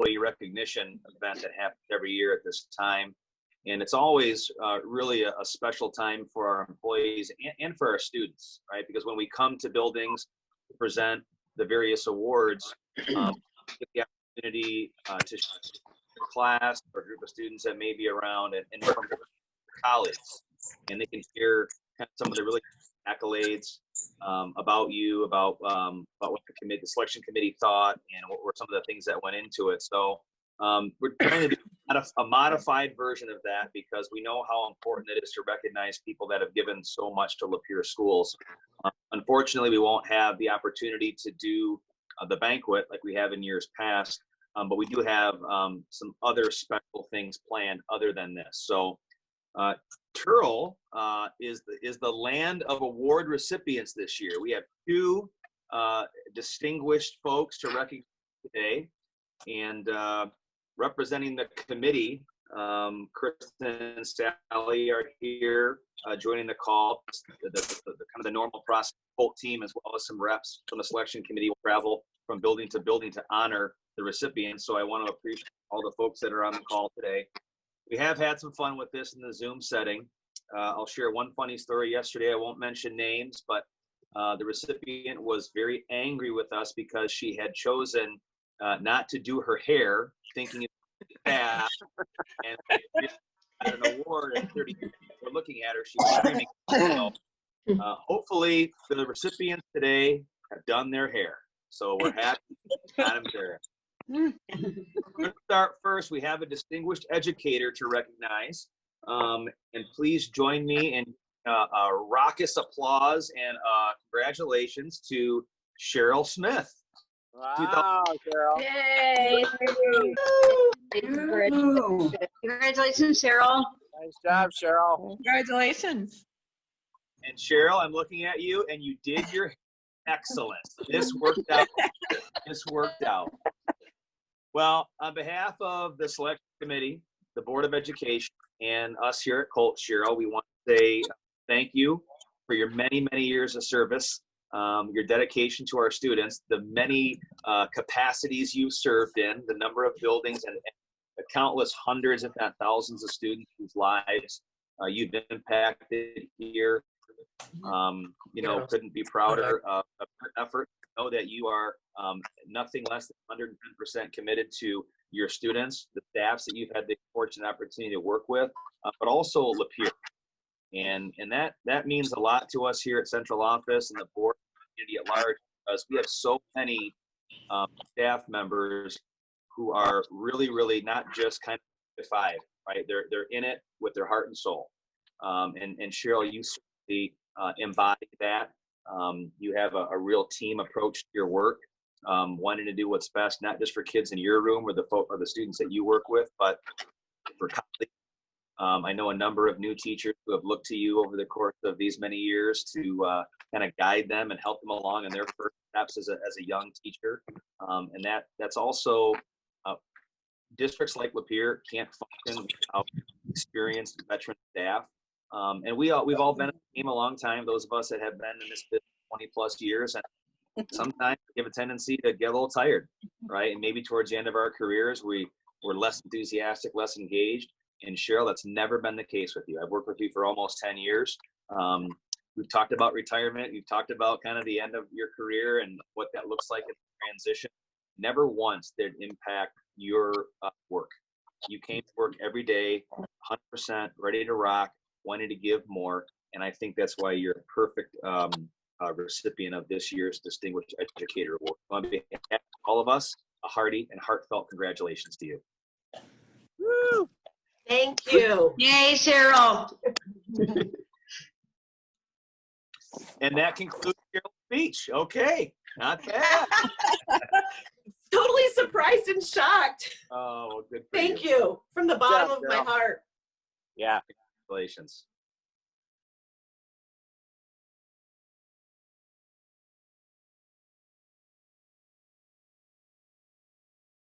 employee recognition event that happens every year at this time. And it's always really a special time for our employees and for our students, right? Because when we come to buildings to present the various awards, get the opportunity to share a class or a group of students that may be around and from colleagues, and they can hear kind of some of the really accolades about you, about what the selection committee thought, and what were some of the things that went into it. So we're trying to do a modified version of that because we know how important it is to recognize people that have given so much to Lapeer schools. Unfortunately, we won't have the opportunity to do the banquet like we have in years past, but we do have some other special things planned other than this. So Cheryl is the land of award recipients this year. We have two distinguished folks to recognize today, and representing the committee, Kristen and Sally are here joining the call. The kind of the normal process, whole team, as well as some reps from the selection committee, will travel from building to building to honor the recipients. So I want to appreciate all the folks that are on the call today. We have had some fun with this in the Zoom setting. I'll share one funny story yesterday. I won't mention names, but the recipient was very angry with us because she had chosen not to do her hair, thinking it was bad, and had an award, and 30 years we're looking at her, she was screaming. So, hopefully the recipients today have done their hair. So we're happy to have them there. Let's start first. We have a distinguished educator to recognize. And please join me in raucous applause and congratulations to Cheryl Smith. Wow, Cheryl. Yay! Congratulations, Cheryl. Nice job, Cheryl. Congratulations. And Cheryl, I'm looking at you, and you did your excellent. This worked out. This worked out. Well, on behalf of the selection committee, the Board of Education, and us here at Colt, Cheryl, we want to say thank you for your many, many years of service, your dedication to our students, the many capacities you've served in, the number of buildings, and the countless hundreds, if not thousands, of students whose lives you've impacted here. You know, couldn't be prouder of your effort. Know that you are nothing less than 110% committed to your students, the staffs that you've had the fortunate opportunity to work with, but also Lapeer. And that means a lot to us here at Central Office and the board community at large, because we have so many staff members who are really not just kind of 5, right? They're in it with their heart and soul. And Cheryl, you certainly embody that. You have a real team approach to your work, wanting to do what's best, not just for kids in your room or the students that you work with, but for colleagues. I know a number of new teachers who have looked to you over the course of these many years to kind of guide them and help them along in their first steps as a young teacher. And that's also districts like Lapeer can't function without experienced veteran staff. And we've all been in the game a long time, those of us that have been in this business 20 plus years, and sometimes we have a tendency to get a little tired, right? And maybe towards the end of our careers, we're less enthusiastic, less engaged. And Cheryl, that's never been the case with you. I've worked with you for almost 10 years. We've talked about retirement. You've talked about kind of the end of your career and what that looks like in transition. Never once did it impact your work. You came to work every day, 100% ready to rock, wanting to give more. And I think that's why you're a perfect recipient of this year's Distinguished Educator Award. On behalf of all of us, a hearty and heartfelt congratulations to you. Woo! Thank you. Yay, Cheryl. And that concludes Cheryl's speech. Okay, not bad. Totally surprised and shocked. Oh, good for Thank you from the bottom of my heart. Yeah. Congratulations.